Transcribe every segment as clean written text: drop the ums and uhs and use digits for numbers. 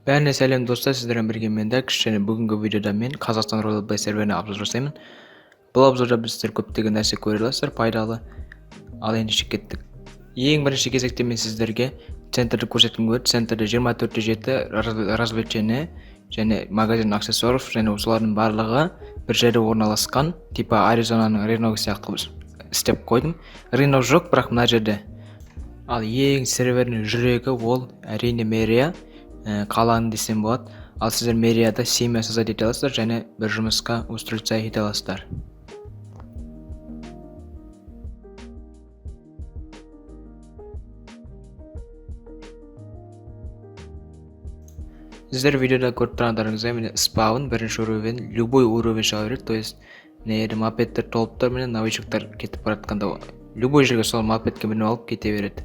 Бәріне сәлем достар, сіздермен бірге мен Дәкіш, және бүгінгі видеода мен Қазақстан ролеплей серверіне обзор жасаймын. Бұл обзорда біздер көптеген нәрсе көре аласыздар, пайдалы. Ал ендеше кеттік. Ең бірінші кезекте мен сіздерге центрді көрсеткім келеді. Центрде 24/7 развлечение және магазин аксессуаров және осылардың барлығы бір жерде орналасқан. Типа Аризонаның рыногы сияқты істеп қойдым. Рынок жоқ, бірақ мына жерде. Ал ең сервердің жүрегі ол әрине мерия. Қаланы десем болады. Ал сіздер мерияда семья создать ете аласыздар және бір жұмысқа устроиться ете аласыздар. Сіздер видеода көріп тұрғандарыңыздай міне спаун бірінші уровень, любой уровень шыға береді. То есть мопедтер толып тұр, міне новичоктар кетіп бара жатқанда любой жерге сол мопедке мініп алып кете береді.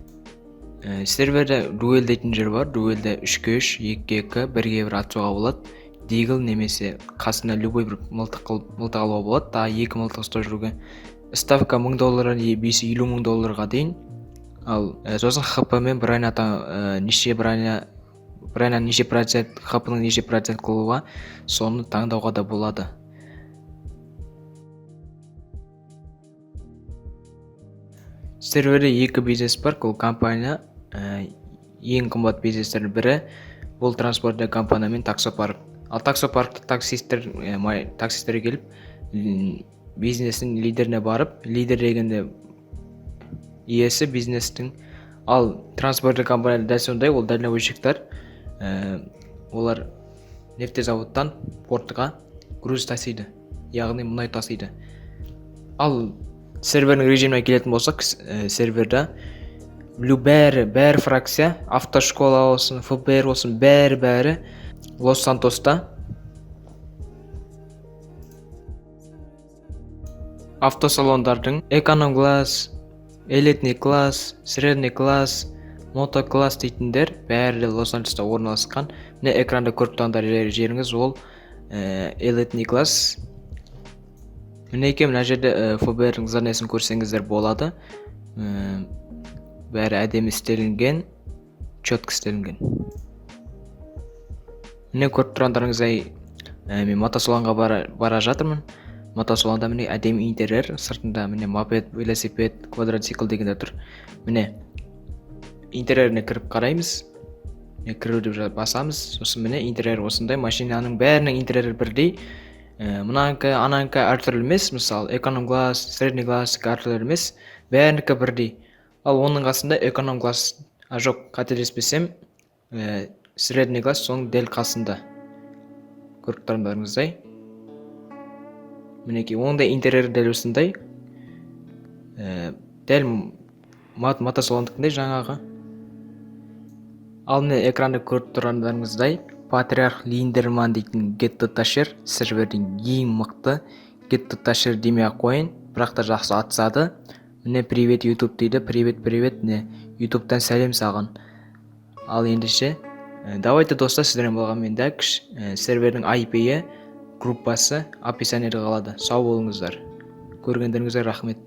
Серверде дуэль дейтін жер бар. Дуэльде 3-3, 2-2, 1-1 атуға болады. Дигл немесе қасына любой бір мылтық алуға болады. Та 2 мылтық ұстап жүруге. Ставка $1000-дан $50,000 дейін. Ал сосын хп-мен броня неше процент, хп-ның неше процент қылуға соны таңдауға да болады. Серверде 2 бизнес бар. Ол компания ең қымбат бизнестердің бірі. Бұл транспортты компания мен таксопарк. Ал таксопаркта таксистер келіп бизнестің лидеріне барып, лидер дегенде иесі бизнестің. Ал транспортты компания дәл сондай, ол дальнобойщиктар. Олар нефтезаводтан портқа груз тасиды, яғни мұнай тасиды. Ал сервердің режиміне келетін болсақ, серверда бәрі фракция, автошкола болсын, ФБР болсын, бәрі Лос-Сантоста. Автосалондардың эконом-класс, элитный класс, средний класс, мотокласс дейтіндер бәрі Лос-Сантоста орналасқан. Міне экранда көріп тұрғандар жеріңіз ол элитный класс. Мінеке мына жерде ФБР-дің зданиесін көрсеңіздер болады. Бәрі әдемі істелінген, четко істелінген. Міне көріп тұрғандарыңыздай мен мотосалонға бара жатырмын. Мотосалонда міне әдемі интерьер, сыртында міне мопед, велосипед, квадроцикл дегендер тұр. Міне интерьеріне кіріп қараймыз. Кіру деп басамыз. Сосын міне интерьер осындай, машинаның бәрінің интерьері бірдей. Мұнанкі, ананкі әртүрлі емес. Мысалы, эконом-класс, средний класс әртүрлі емес. Бәрінікі бірдей. Ал оның қасында эконом-класс, жоқ, қателеспесем, средний класс соның дәл қасында. Көріп тұрғандарыңыздай. Мінеки, оның да интерьері дәл осындай. Дәл мотосалондықындай жаңағы. Ал міне экранды көріп тұрғандарыңыздай, патриарх Линдерман дейтін гетто ташер, сервердің ең мықты гетто ташер демей қойын, бірақ та жақсы атсады. Міне привет YouTube дейді, привет, міне YouTube'дан сәлем саған. Ал ендеше, давайте достар, сіздермен болған мен Дәкіш. Сервердің IP-е, группасы описаниеде қалады. Сау болыңыздар. Көргендеріңізге рахмет.